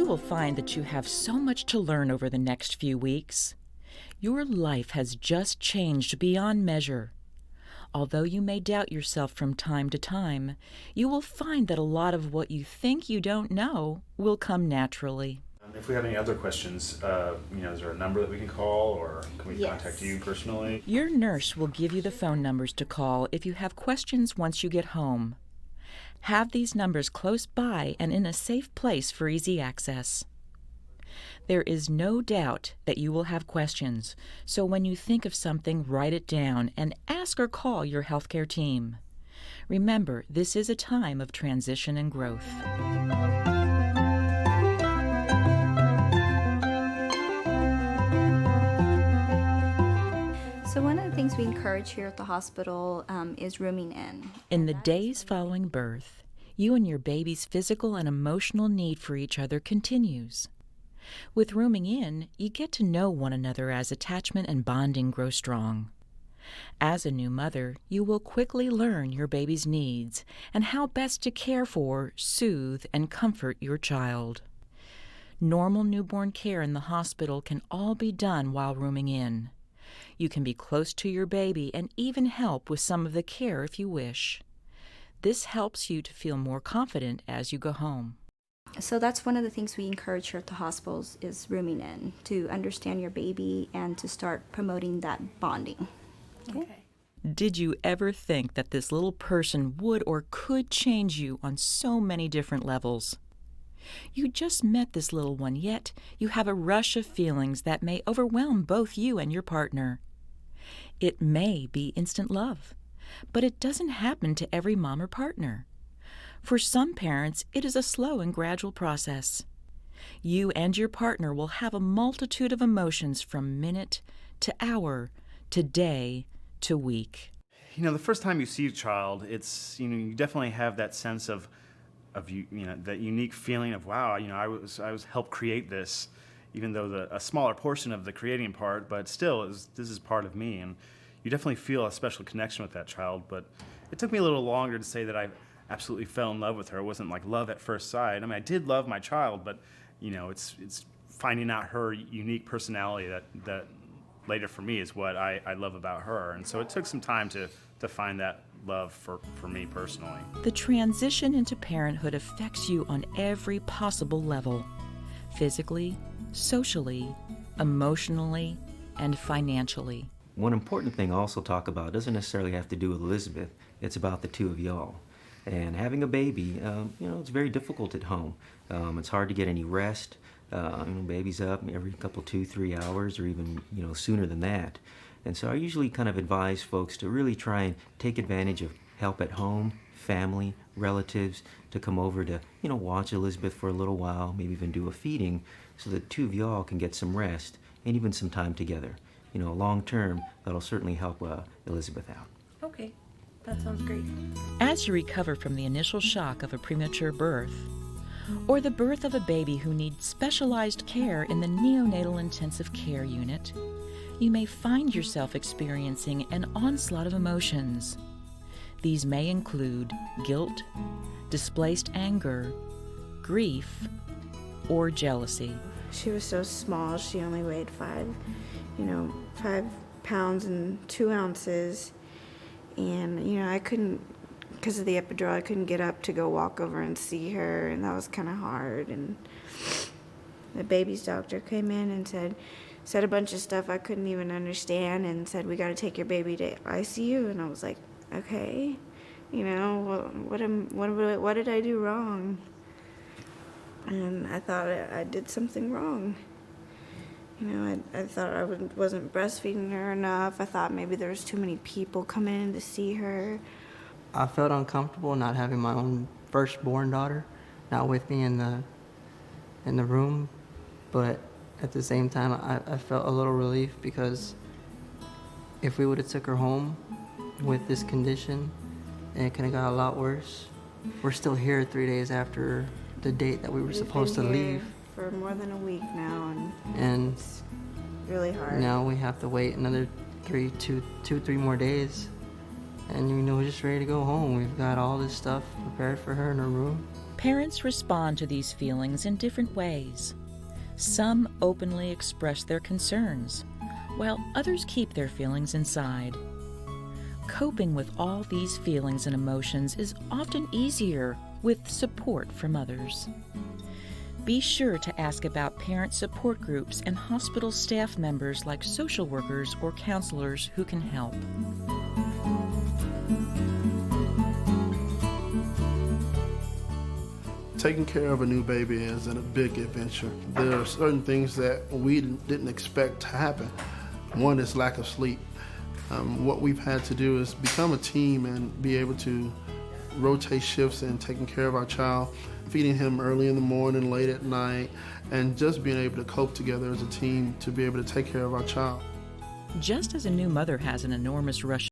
will find that you have so much to learn over the next few weeks. Your life has just changed beyond measure. Although you may doubt yourself from time to time, you will find that a lot of what you think you don't know will come naturally. If we have any other questions, is there a number that we can call, or can we contact you personally? Your nurse will give you the phone numbers to call if you have questions once you get home. Have these numbers close by and in a safe place for easy access. There is no doubt that you will have questions, so when you think of something, write it down and ask or call your healthcare team. Remember, this is a time of transition and growth. So one of the things we encourage here at the hospital is rooming in. In the days following birth, you and your baby's physical and emotional need for each other continues. With rooming in, you get to know one another as attachment and bonding grow strong. As a new mother, you will quickly learn your baby's needs and how best to care for, soothe, and comfort your child. Normal newborn care in the hospital can all be done while rooming in. You can be close to your baby and even help with some of the care if you wish. This helps you to feel more confident as you go home. So that's one of the things we encourage here at the hospitals is rooming in, to understand your baby and to start promoting that bonding. Okay. Did you ever think that this little person would or could change you on so many different levels? You just met this little one, yet you have a rush of feelings that may overwhelm both you and your partner. It may be instant love, but it doesn't happen to every mom or partner. For some parents, it is a slow and gradual process. You and your partner will have a multitude of emotions from minute to hour to day to week. The first time you see a child, it's, you definitely have that sense of that unique feeling of, wow, I was helped create this, even though a smaller portion of the creating part, but still, this is part of me, and you definitely feel a special connection with that child. But it took me a little longer to say that I absolutely fell in love with her. It wasn't like love at first sight. I mean, I did love my child, but it's finding out her unique personality that later for me is what I love about her. And so it took some time to find that love for me personally. The transition into parenthood affects you on every possible level: physically, socially, emotionally, and financially. One important thing also talk about doesn't necessarily have to do with Elizabeth. It's about the two of y'all. And having a baby, it's very difficult at home. It's hard to get any rest. Baby's up every couple, 2-3 hours, or even, sooner than that. And so I usually kind of advise folks to really try and take advantage of help at home, family, relatives, to come over to, watch Elizabeth for a little while, maybe even do a feeding, so that two of y'all can get some rest and even some time together. Long term, that'll certainly help Elizabeth out. Okay, that sounds great. As you recover from the initial shock of a premature birth, or the birth of a baby who needs specialized care in the neonatal intensive care unit, you may find yourself experiencing an onslaught of emotions. These may include guilt, displaced anger, grief, or jealousy. She was so small. She only weighed 5 pounds and 2 ounces. And, I couldn't, because of the epidural, I couldn't get up to go walk over and see her, and that was kind of hard. And the baby's doctor came in and said a bunch of stuff I couldn't even understand, and said, "We got to take your baby to ICU." And I was like, okay, what did I do wrong? And I thought I did something wrong. I thought I wasn't breastfeeding her enough. I thought maybe there was too many people coming in to see her. I felt uncomfortable not having my own firstborn daughter not with me in the room, but at the same time I felt a little relief, because if we would have took her home with this condition, it could have got a lot worse. We're still here 3 days after the date that we were supposed to leave. For more than a week now, and it's really hard. Now we have to wait another 3 more days, and we're just ready to go home. We've got all this stuff prepared for her in her room. Parents respond to these feelings in different ways. Some openly express their concerns, while others keep their feelings inside. Coping with all these feelings and emotions is often easier with support from others. Be sure to ask about parent support groups and hospital staff members like social workers or counselors who can help. Taking care of a new baby is a big adventure. There are certain things that we didn't expect to happen. One is lack of sleep. What we've had to do is become a team and be able to rotate shifts in taking care of our child, feeding him early in the morning, late at night, and just being able to cope together as a team to be able to take care of our child. Just as a new mother has an enormous rush